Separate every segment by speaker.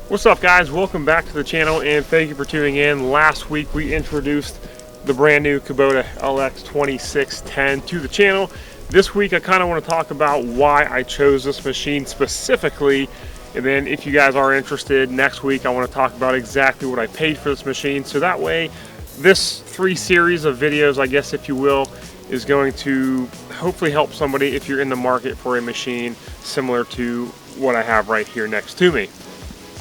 Speaker 1: What's up, guys? Welcome back to the channel and thank you for tuning in. Last week we introduced the brand new Kubota LX2610 to the channel. This week I kind of want to talk about why I chose this machine specifically, and then if you guys are interested, next week I want to talk about exactly what I paid for this machine, so that way this 3 series of videos, I guess if you will, is going to hopefully help somebody if you're in the market for a machine similar to what I have right here next to me.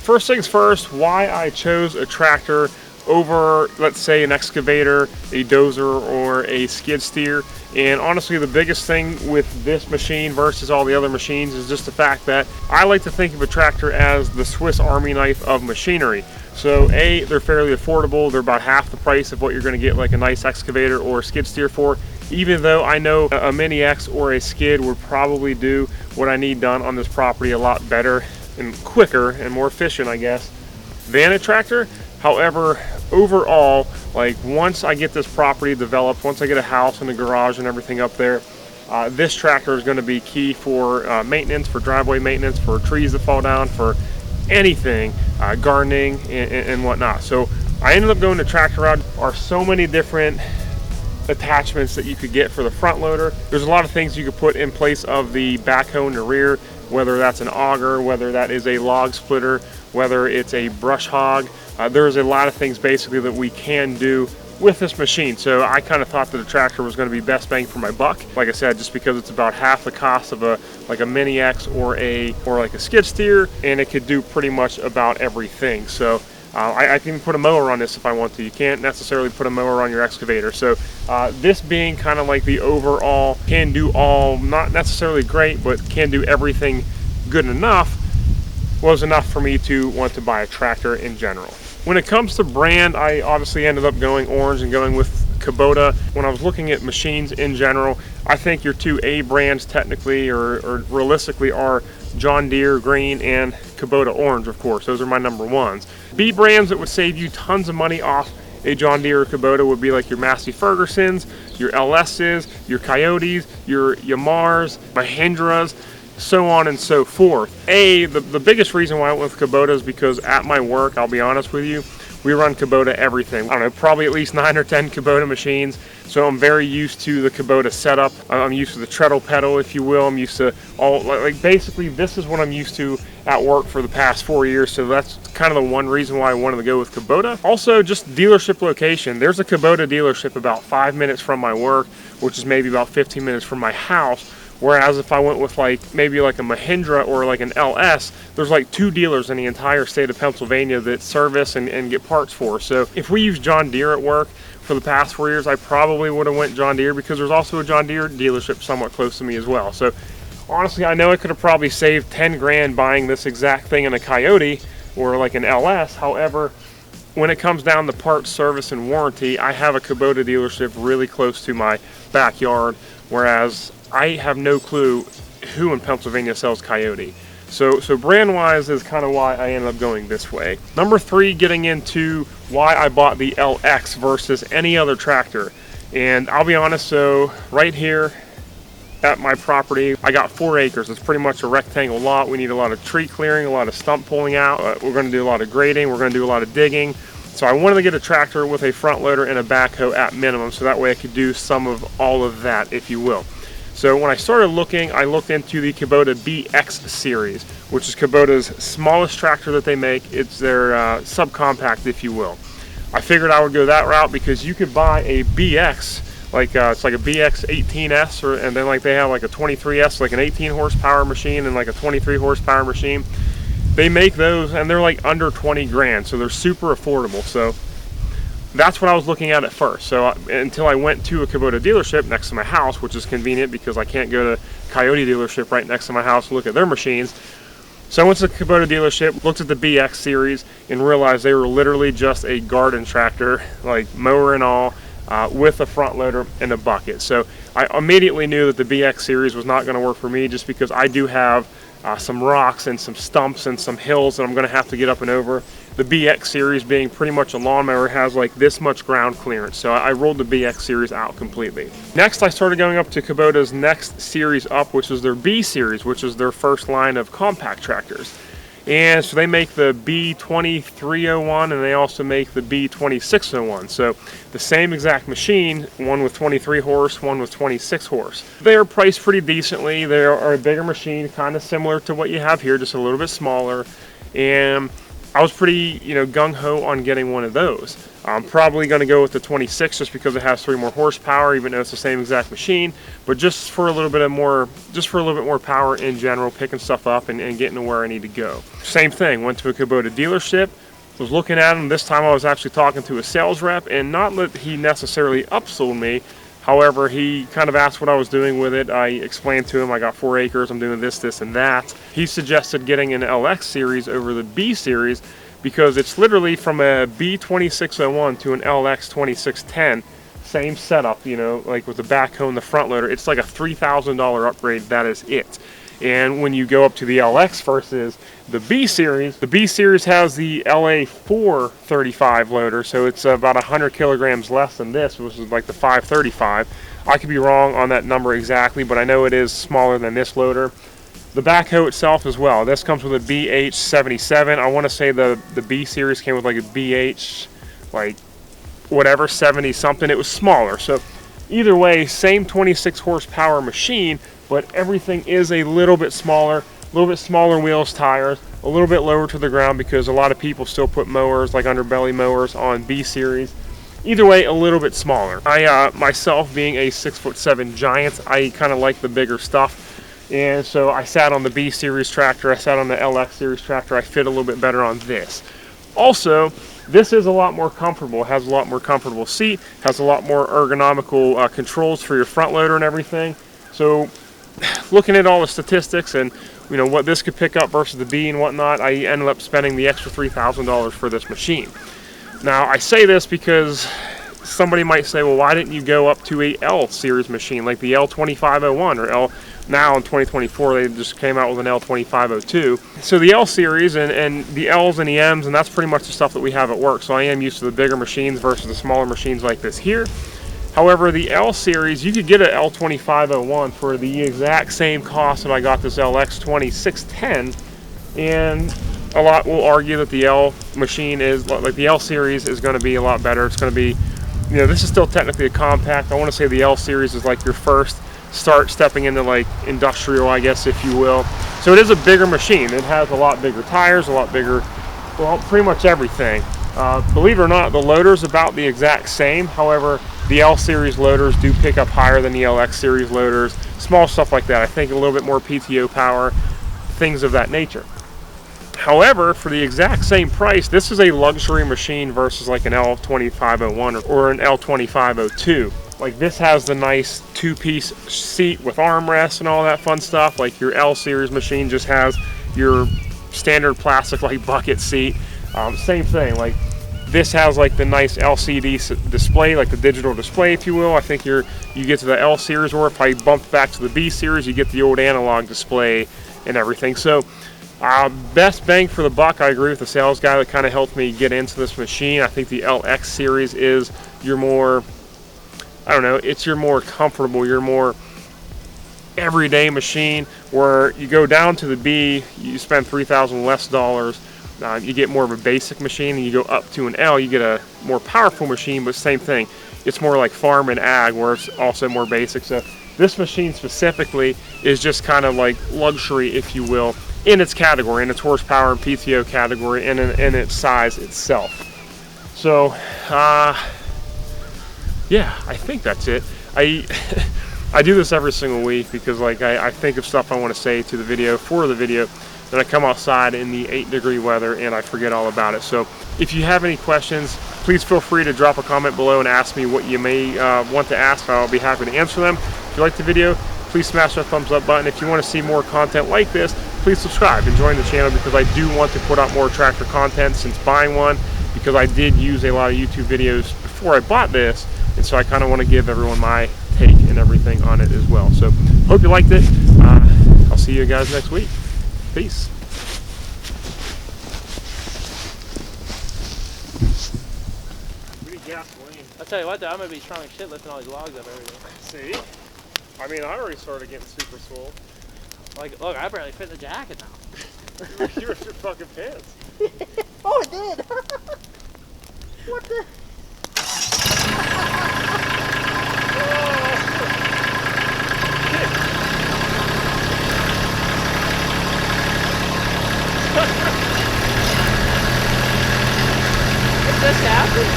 Speaker 1: First things first, why I chose a tractor over, let's say, an excavator, a dozer, or a skid steer. And honestly, the biggest thing with this machine versus all the other machines is just the fact that I like to think of a tractor as the Swiss Army knife of machinery. So A, they're fairly affordable. They're about half the price of what you're going to get like a nice excavator or skid steer for, even though I know a Mini X or a skid would probably do what I need done on this property a lot better and quicker and more efficient, I guess, than a tractor. However, overall, like once I get this property developed, once I get a house and a garage and everything up there, this tractor is going to be key for maintenance, for driveway maintenance, for trees that fall down, for anything, gardening and whatnot. So I ended up going to Tractor Rod. There are so many different attachments that you could get for the front loader. There's a lot of things you could put in place of the backhoe in the rear, whether that's an auger, whether that is a log splitter, whether it's a brush hog. There's a lot of things basically that we can do with this machine. So I kind of thought that the tractor was going to be best bang for my buck. Like I said, just because it's about half the cost of a Mini X or like a skid steer, and it could do pretty much about everything. So I can put a mower on this if I want to. You can't necessarily put a mower on your excavator. So this being kind of like the overall can do all, not necessarily great, but can do everything good enough, was enough for me to want to buy a tractor in general. When it comes to brand, I obviously ended up going orange and going with Kubota. When I was looking at machines in general, I think your 2 A brands technically or realistically are John Deere green and Kubota orange, of course. Those are my number 1s. B brands that would save you tons of money off a John Deere or Kubota would be like your Massey Fergusons, your LS's, your Coyotes, your Yamahas, Mahindras, so on and so forth. The biggest reason why I went with Kubota is because at my work, I'll be honest with you, we run Kubota everything. I don't know, probably at least 9 or 10 Kubota machines. So I'm very used to the Kubota setup. I'm used to the treadle pedal, if you will. I'm used to all, like basically this is what I'm used to at work for the past 4 years. So that's kind of the one reason why I wanted to go with Kubota. Also, just dealership location. There's a Kubota dealership about 5 minutes from my work, which is maybe about 15 minutes from my house, Whereas if I went with maybe like a Mahindra or like an LS, there's like 2 dealers in the entire state of Pennsylvania that service and get parts for. So if we use John Deere at work for the past 4 years, I probably would have went John Deere, because there's also a John Deere dealership somewhat close to me as well. So honestly, I know I could have probably saved 10 grand buying this exact thing in a Coyote or like an LS. However, when it comes down to parts, service, and warranty, I have a Kubota dealership really close to my backyard, whereas I have no clue who in Pennsylvania sells Coyote. So brand-wise is kind of why I ended up going this way. Number 3, getting into why I bought the LX versus any other tractor. And I'll be honest, so right here at my property, I got 4 acres. It's pretty much a rectangle lot. We need a lot of tree clearing, a lot of stump pulling out. We're going to do a lot of grading. We're going to do a lot of digging. So I wanted to get a tractor with a front loader and a backhoe at minimum, so that way I could do some of all of that, if you will. So when I started looking, I looked into the Kubota BX series, which is Kubota's smallest tractor that they make. It's their subcompact, if you will. I figured I would go that route because you could buy a BX, it's like a BX 18S, and then like they have like a 23S, like an 18 horsepower machine, and like a 23 horsepower machine. They make those and they're like under 20 grand, so they're super affordable. So that's what I was looking at first. So until I went to a Kubota dealership next to my house, which is convenient because I can't go to Coyote dealership right next to my house and look at their machines. So I went to the Kubota dealership, looked at the BX series, and realized they were literally just a garden tractor, like mower and all, with a front loader and a bucket. So I immediately knew that the BX series was not going to work for me, just because I do have some rocks and some stumps and some hills that I'm going to have to get up and over. The BX series, being pretty much a lawnmower, has like this much ground clearance, so I rolled the BX series out completely. Next, I started going up to Kubota's next series up, which is their B series, which is their first line of compact tractors. And so they make the B2301 and they also make the B2601. So the same exact machine, one with 23 horse, one with 26 horse. They are priced pretty decently. They are a bigger machine, kind of similar to what you have here, just a little bit smaller. And I was pretty, gung-ho on getting one of those. I'm probably going to go with the 26 just because it has 3 more horsepower, even though it's the same exact machine. But just for a little bit more power in general, picking stuff up and getting to where I need to go. Same thing. Went to a Kubota dealership. Was looking at them. This time I was actually talking to a sales rep, and not that he necessarily upsold me. However, he kind of asked what I was doing with it. I explained to him I got 4 acres, I'm doing this, this, and that. He suggested getting an LX series over the B series because it's literally from a B2601 to an LX2610. Same setup, like with the backhoe and the front loader. It's like a $3,000 upgrade, that is it. And when you go up to the LX versus the B series has the LA435 loader, so it's about 100 kilograms less than this, which is like the 535. I could be wrong on that number exactly, but I know it is smaller than this loader. The backhoe itself as well. This comes with a BH77. I want to say the B series came with like a BH, like whatever, 70 something. It was smaller. So either way, same 26 horsepower machine, but everything is a little bit smaller wheels, tires, a little bit lower to the ground because a lot of people still put mowers, like underbelly mowers, on B series. Either way, a little bit smaller. I myself, being a 6'7" giant, I kind of like the bigger stuff. And so I sat on the B series tractor, I sat on the LX series tractor. I fit a little bit better on this. Also, this is a lot more comfortable. It has a lot more comfortable seat, has a lot more ergonomical controls for your front loader and everything. So looking at all the statistics and what this could pick up versus the B and whatnot, I ended up spending the extra $3,000 for this machine. Now I say this because somebody might say, well, why didn't you go up to a L series machine like the L2501 or L? Now in 2024 they just came out with an L2502. So the L series and the L's and the M's, and that's pretty much the stuff that we have at work. So I am used to the bigger machines versus the smaller machines like this here. However, the L series, you could get an L2501 for the exact same cost that I got this LX2610, and a lot will argue that the L machine is, like the L series is going to be a lot better. It's going to be, this is still technically a compact. I want to say the L series is like your first start stepping into like industrial, I guess, if you will. So it is a bigger machine. It has a lot bigger tires, a lot bigger, well, pretty much everything. Believe it or not, the loader's about the exact same. However, The L series loaders do pick up higher than the LX series loaders. Small stuff like that. I think a little bit more PTO power, things of that nature. However, for the exact same price, this is a luxury machine versus like an L2501 or an L2502. Like, this has the nice two-piece seat with armrests and all that fun stuff. Like, your L series machine just has your standard plastic like bucket seat. Same thing, like this has like the nice LCD display, like the digital display, if you will. I think you get to the L series, or if I bump back to the B series, you get the old analog display and everything. So best bang for the buck, I agree with the sales guy that kind of helped me get into this machine. I think the LX series is your more, I don't know, it's your more comfortable, your more everyday machine. Where you go down to the B, you spend $3,000 less dollars. You get more of a basic machine, and you go up to an L, you get a more powerful machine, but same thing. It's more like farm and ag, where it's also more basic. So this machine specifically is just kind of like luxury, if you will, in its category, in its horsepower and PTO category, and in its size itself. So, yeah, I think that's it. I do this every single week because like I think of stuff I want to say to the video, for the video, then I come outside in the 8-degree weather and I forget all about it. So if you have any questions, please feel free to drop a comment below and ask me what you may want to ask. I'll be happy to answer them. If you like the video, please smash that thumbs up button. If you want to see more content like this, please subscribe and join the channel, because I do want to put out more tractor content since buying one, because I did use a lot of YouTube videos before I bought this, and so I kind of want to give everyone my take and everything on it as well. So hope you liked it. I'll see you guys next week. Peace. We need gasoline.
Speaker 2: I'll tell you what though, I'm gonna be strong as shit lifting all these logs up every day.
Speaker 1: See? I mean, I already started getting super swole.
Speaker 2: Like, look, I barely fit in the jacket now.
Speaker 1: You ripped your fucking pants.
Speaker 2: Oh, it did! What the? Is this happening?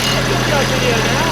Speaker 2: I'm doing a video now.